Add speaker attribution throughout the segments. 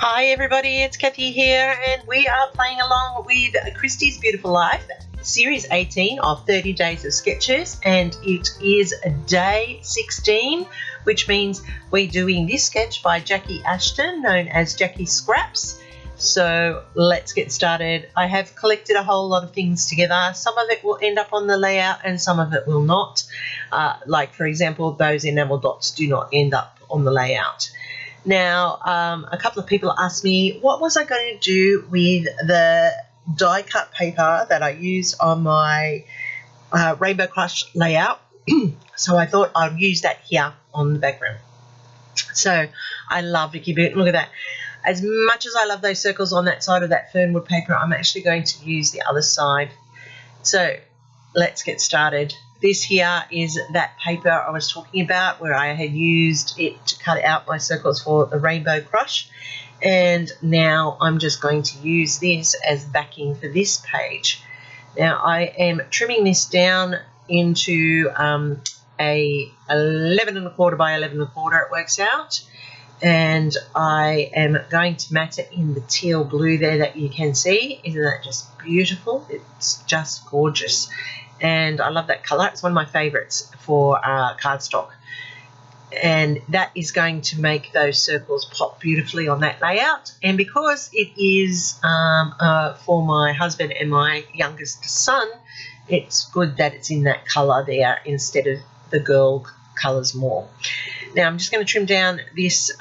Speaker 1: Hi everybody, it's Kathy here and we are playing along with Christy's Beautiful Life, Series 18 of 30 Days of Sketches, and it is day 16, which means we're doing this sketch by Jackie Ashton, known as Jackie Scraps. So let's get started. I have collected a whole lot of things together. Some of it will end up on the layout and some of it will not. Like for example, those enamel dots do not end up on the layout. Now, a couple of people asked me what was I going to do with the die cut paper that I use on my Rainbow Crush layout. So I thought I'd use that here on the background. So I love Vicky Boot. Look at that. As much as I love those circles on that side of that fernwood paper, I'm actually going to use the other side. So let's get started. This here is that paper I was talking about where I had used it to cut out my circles for the Rainbow Crush, and now I'm just going to use this as backing for this page. Now I am trimming this down into a 11 1/4 by 11 1/4 it works out, and I am going to mat it in the teal blue there that you can see. Isn't that just beautiful? It's just gorgeous. And I love that colour. It's one of my favourites for cardstock. And that is going to make those circles pop beautifully on that layout. And because it is for my husband and my youngest son, it's good that it's in that colour there instead of the girl colours more. Now I'm just going to trim down this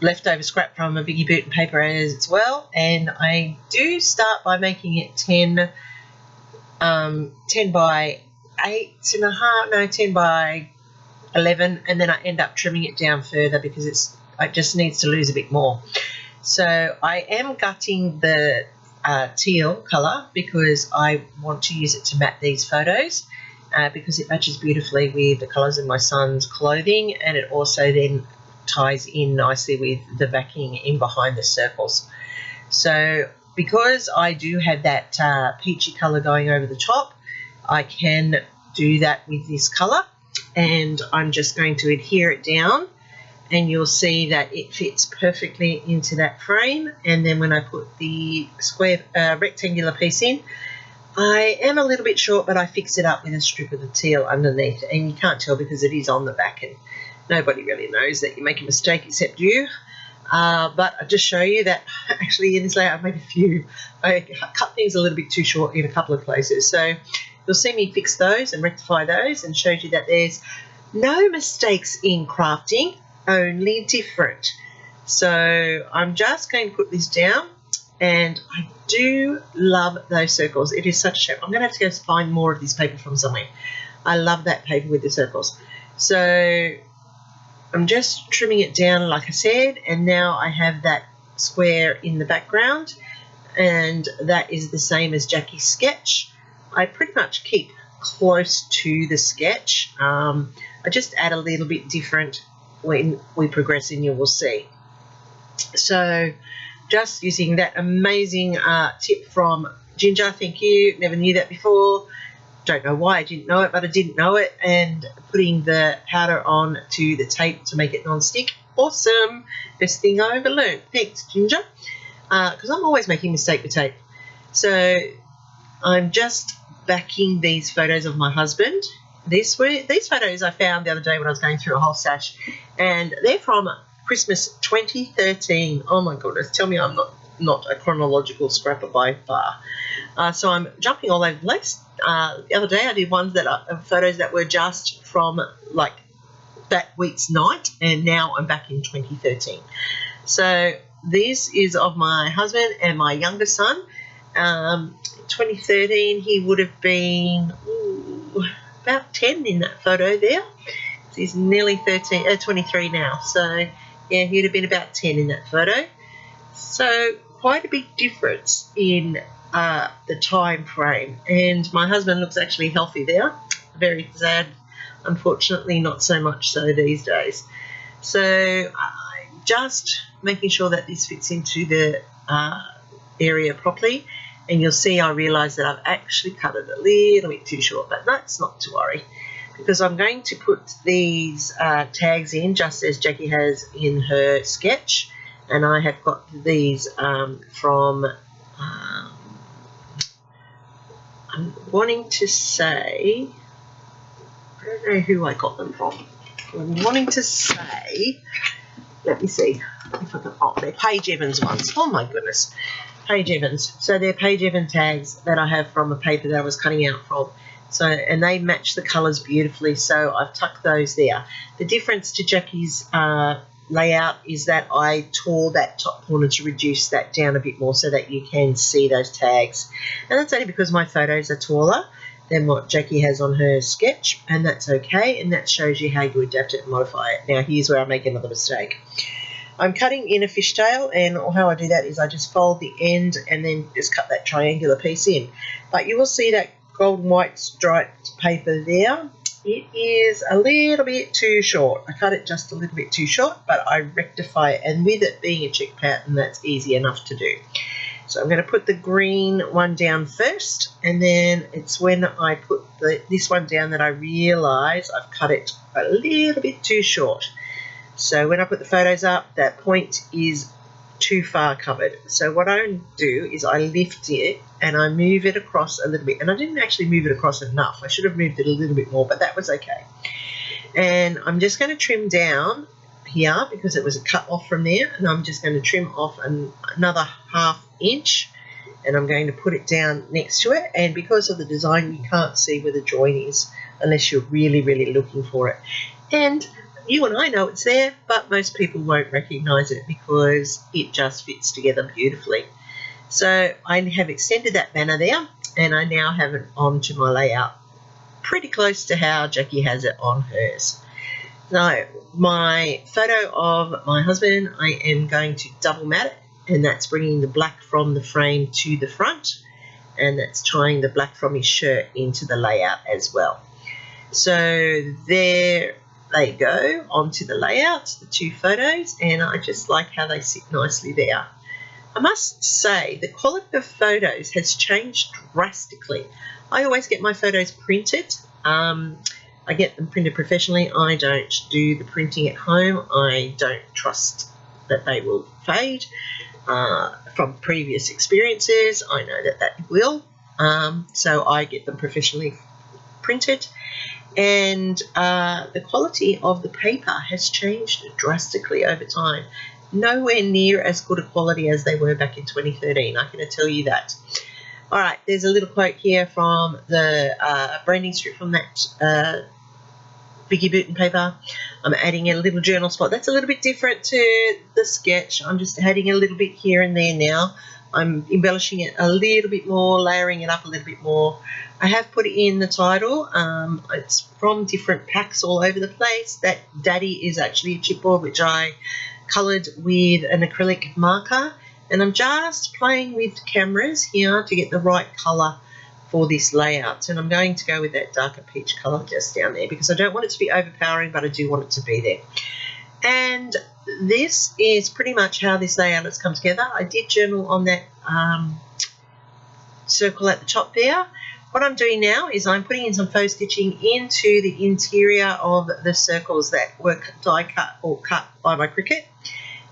Speaker 1: leftover scrap from a Vicky Boot paper as well. And I do start by making it 10 by 8.5, no, 10 by 11, and then I end up trimming it down further because it just needs to lose a bit more. So I am gutting the teal colour because I want to use it to mat these photos because it matches beautifully with the colours of my son's clothing, and it also then ties in nicely with the backing in behind the circles. So because I do have that peachy colour going over the top, I can do that with this colour, and I'm just going to adhere it down, and you'll see that it fits perfectly into that frame. And then when I put the square rectangular piece in, I am a little bit short, but I fix it up with a strip of the teal underneath, and you can't tell because it is on the back and nobody really knows that you make a mistake except you. But I'll just show you that actually in this layout I've made a few. I cut things a little bit too short in a couple of places. So you'll see me fix those and rectify those, and shows you that there's no mistakes in crafting, only different. So I'm just going to put this down, and I do love those circles. It is such a shame. I'm going to have to go find more of this paper from somewhere. I love that paper with the circles. So I'm just trimming it down like I said, and now I have that square in the background, and that is the same as Jackie's sketch. I pretty much keep close to the sketch. I just add a little bit different when we progress, and you will see. So just using that amazing tip from Ginger, thank you, never knew that before. Don't know why I didn't know it, but I didn't know it. And putting the powder on to the tape to make it non-stick. Awesome. Best thing I ever learned. Thanks, Ginger. Because I'm always making a mistake with tape. So I'm just backing these photos of my husband. These photos I found the other day when I was going through a whole stash. And they're from Christmas 2013. Oh, my goodness. Tell me I'm not a chronological scrapper by far. So I'm jumping all over the place. The other day I did ones that are photos that were just from like that week's night, and now I'm back in 2013. So this is of my husband and my younger son. 2013 he would have been about 10 in that photo there. He's nearly 23 now. So yeah, he'd have been about 10 in that photo. So quite a big difference in the time frame, and my husband looks actually healthy there. Very sad, unfortunately, not so much so these days. So I'm just making sure that this fits into the area properly, and you'll see I realise that I've actually cut it a little bit too short, but that's not to worry because I'm going to put these tags in just as Jackie has in her sketch, and I have got these from, I'm wanting to say, I don't know who I got them from. I'm wanting to say, let me see if I can, oh, they're Paige Evans ones. Oh my goodness, Paige Evans. So they're Paige Evans tags that I have from a paper that I was cutting out from. So, and they match the colours beautifully, so I've tucked those there. The difference to Jackie's layout is that I tore that top corner to reduce that down a bit more so that you can see those tags. And that's only because my photos are taller than what Jackie has on her sketch, and that's okay, and that shows you how you adapt it and modify it. Now here's where I make another mistake. I'm cutting in a fishtail, and how I do that is I just fold the end and then just cut that triangular piece in. But you will see that golden white striped paper there. It is a little bit too short. I cut it just a little bit too short, but I rectify it, and with it being a check pattern, that's easy enough to do. So I'm going to put the green one down first, and then it's when I put this one down that I realise I've cut it a little bit too short. So when I put the photos up, that point is too far covered. So what I do is I lift it and I move it across a little bit. And I didn't actually move it across enough. I should have moved it a little bit more, but that was okay. And I'm just going to trim down here because it was a cut off from there, and I'm just going to trim off another ½ inch, and I'm going to put it down next to it. And because of the design, you can't see where the join is unless you're really, really looking for it. And you and I know it's there, but most people won't recognise it because it just fits together beautifully. So I have extended that banner there, and I now have it onto my layout pretty close to how Jackie has it on hers. So my photo of my husband, I am going to double mat it, and that's bringing the black from the frame to the front, and that's tying the black from his shirt into the layout as well. So there they go onto the layout, the two photos, and I just like how they sit nicely there. I must say the quality of photos has changed drastically. I always get my photos printed. I get them printed professionally. I don't do the printing at home. I don't trust that they will fade. From previous experiences, I know that that will. So I get them professionally printed. And the quality of the paper has changed drastically over time. Nowhere near as good a quality as they were back in 2013, I can tell you that. All right, there's a little quote here from the branding strip from that Vicky Booten paper. I'm adding a little journal spot. That's a little bit different to the sketch. I'm just adding a little bit here and there now. I'm embellishing it a little bit more, layering it up a little bit more. I have put in the title. It's from different packs all over the place. That Daddy is actually a chipboard which I coloured with an acrylic marker, and I'm just playing with cameras here to get the right colour for this layout, and I'm going to go with that darker peach colour just down there because I don't want it to be overpowering, but I do want it to be there. And this is pretty much how this layout has come together. I did journal on that circle at the top there. What I'm doing now is I'm putting in some faux stitching into the interior of the circles that were die cut or cut by my Cricut,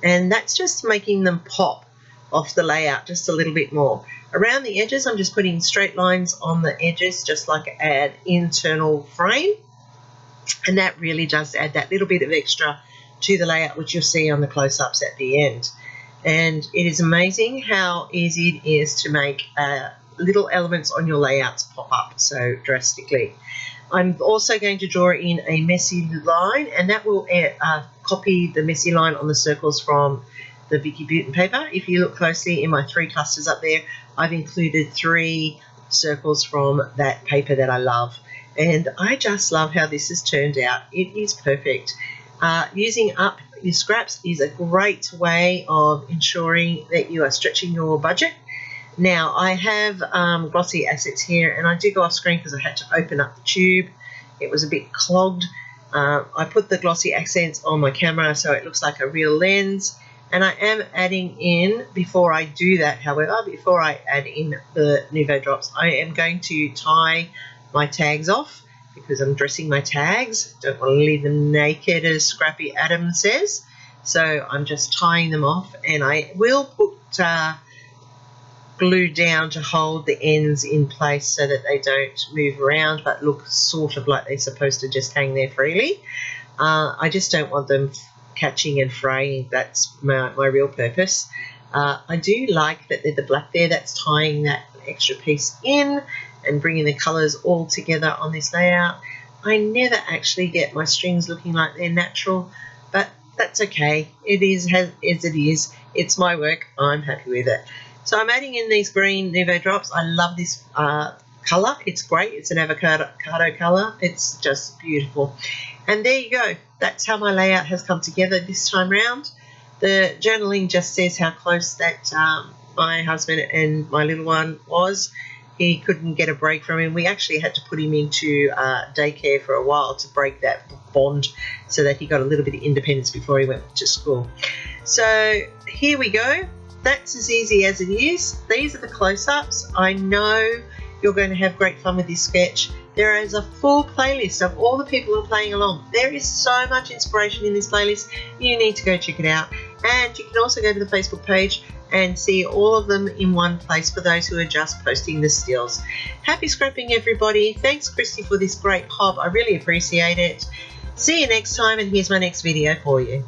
Speaker 1: and that's just making them pop off the layout just a little bit more. Around the edges, I'm just putting straight lines on the edges, just like an internal frame, and that really does add that little bit of extra to the layout, which you'll see on the close-ups at the end. And it is amazing how easy it is to make little elements on your layouts pop up so drastically. I'm also going to draw in a messy line, and that will copy the messy line on the circles from the Vicky Booten paper. If you look closely in my 3 clusters up there, I've included 3 circles from that paper that I love, and I just love how this has turned out. It is perfect. Using up your scraps is a great way of ensuring that you are stretching your budget. Now I have glossy assets here, and I did go off screen because I had to open up the tube. It was a bit clogged. I put the glossy accents on my camera so it looks like a real lens, and I am adding in, before I do that however, before I add in the Nouveau drops, I am going to tie my tags off because I'm dressing my tags. Don't want to leave them naked, as Scrappy Adam says. So I'm just tying them off, and I will put glue down to hold the ends in place so that they don't move around but look sort of like they're supposed to just hang there freely. I just don't want them catching and fraying. That's my real purpose. I do like that the black there, that's tying that extra piece in and bringing the colours all together on this layout. I never actually get my strings looking like they're natural, but that's okay. It is as it is. It's my work. I'm happy with it. So I'm adding in these green Nuvo drops. I love this colour. It's great. It's an avocado colour. It's just beautiful. And there you go. That's how my layout has come together this time round. The journaling just says how close that my husband and my little one was. He couldn't get a break from him. We actually had to put him into daycare for a while to break that bond so that he got a little bit of independence before he went to school. So here we go. That's as easy as it is. These are the close-ups. I know you're going to have great fun with this sketch. There is a full playlist of all the people who are playing along. There is so much inspiration in this playlist. You need to go check it out. And you can also go to the Facebook page and see all of them in one place for those who are just posting the stills. Happy scrapping, everybody. Thanks, Christy, for this great hop. I really appreciate it. See you next time, and here's my next video for you.